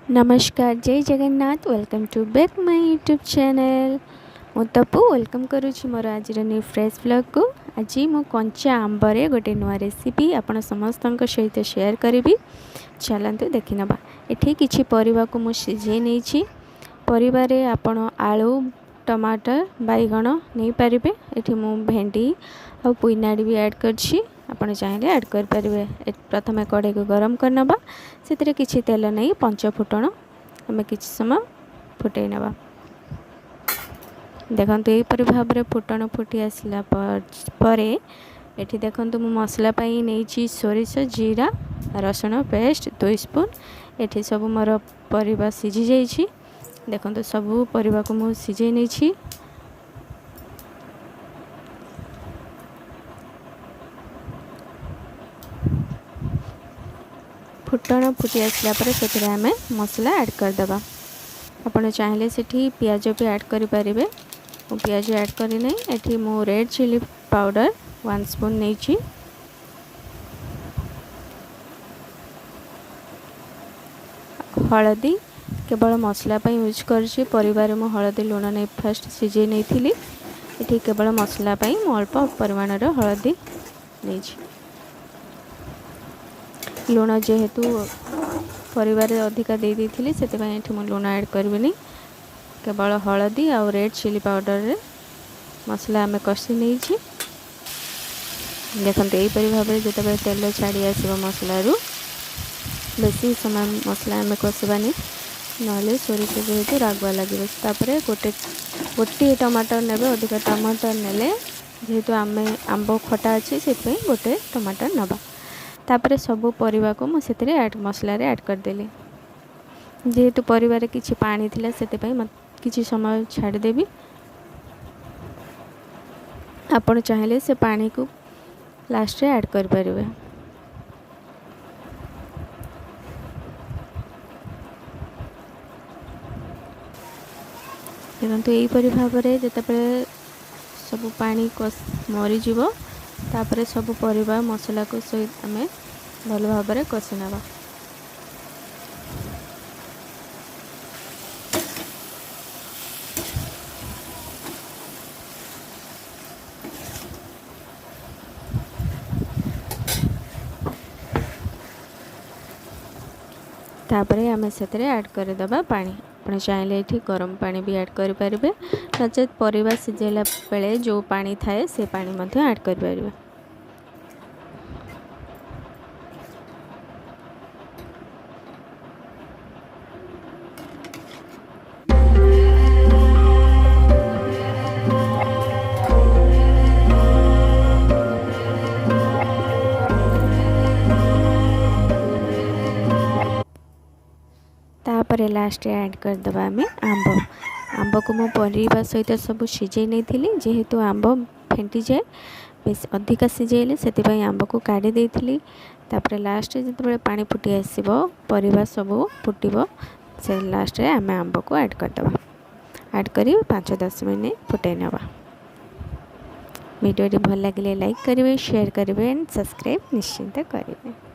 नमस्कार जय Jagannath welcome to back my YouTube channel मु तपु वेलकम करुँची मोर आज न्यू फ्रेश ब्लॉग को। आज मु कंचा आंबरे गोटे नुआ रेसिपी आपण समस्त सहित शेयर करी। चलतु देखि नबा। एठी किछि परिबा को मु सिझे नहीं। परिबार आपण आलू टमाटर बैगण नहीं पारे। एठी मु भेंडी और पुईनाड़ी भी ऐड करछि। आपण चाहिए ऐड कर पारे। प्रथम कड़े को गरम करनबा से किछि तेल नहीं पंच फुटण आम कि समय फुटे नबा। देखंतु एपरि भाव में फुटण फुटी आसला परे एठी देखंतु मु मसला पई नेछि सोरिष जीरा रसुण पेस्ट 2 स्पून। एठी सब मोर परिबा सिझी जाइछि। देखंतु सब परिबा को मु सिझे नेछि। फुटण फुटी आसला पर से आम मसला ऐड करदे। आपड़ चाहिए से पियाज भी ऐड करें। मु पियाज ऐड करनी। एठी मु रेड चिली पाउडर 1 स्पून नहीं। हलदी केवल मसला पर यूज कर परिवार मु हलदी लुण नहीं फास्ट सिझे नहीं थी। ये केवल मसला मु अल्प परिमाण हलदी नहीं। लुण जेहेतु परिवार अधिका दे देथिली से मु लुण ऐड करबिनी। केवल हलदी और रेड चिली पाउडर रे मसला आम कषि नहीं। देखते यहीपरि भाव में जिते तेल छाड़ी आसो मसलू बेसी समय मसला आम कषानी ना सोरिष जेहेतु रागुआ लगे। गोटे टमाटर ने अधिका टमाटर ने जेहेतु आम आंब खटा अच्छे से गोटे टमाटर नवा। तापर सब परिवा को मुझे ऐड मसला ऐड करदेली। जेहेतु परिवार किछि पानी थिला से किछि समय छाड़देवी। आपण चाहिए से पानी को लास्ट रे ऐड कर परिबे। देखंतु एहीपरि भाव में जितेबाला सब पानी मरी जीवो तापर सब परिबा मसला को सहित आम भल भाव में कषि नवा। तापर आम से ऐड करदे पानी। आप चाहिए ये गरम पानी भी ऐड करें नचेत परिबा सिझेला बेले जो पानी थाए से पानी मध्य ऐड करें। तापर लास्ट ऐड करदे आम आंब को मो परिबा सहित सब सिझे नहीं थी। जेहेतु आंब फेंटी जाए बेस अधिका सिझेले से आंब को काढ़ी देती। तापर लास्ट जो पानी फुटी आसो परिबा सब फुटब से लास्ट आम आंब को ऐड करदे। ऐड कर 5-10 मिनट फुटे नवा। वीडियो भल लगे लाइक करेंगे शेयर करेंगे एंड सब्सक्राइब निश्चिंत करेंगे।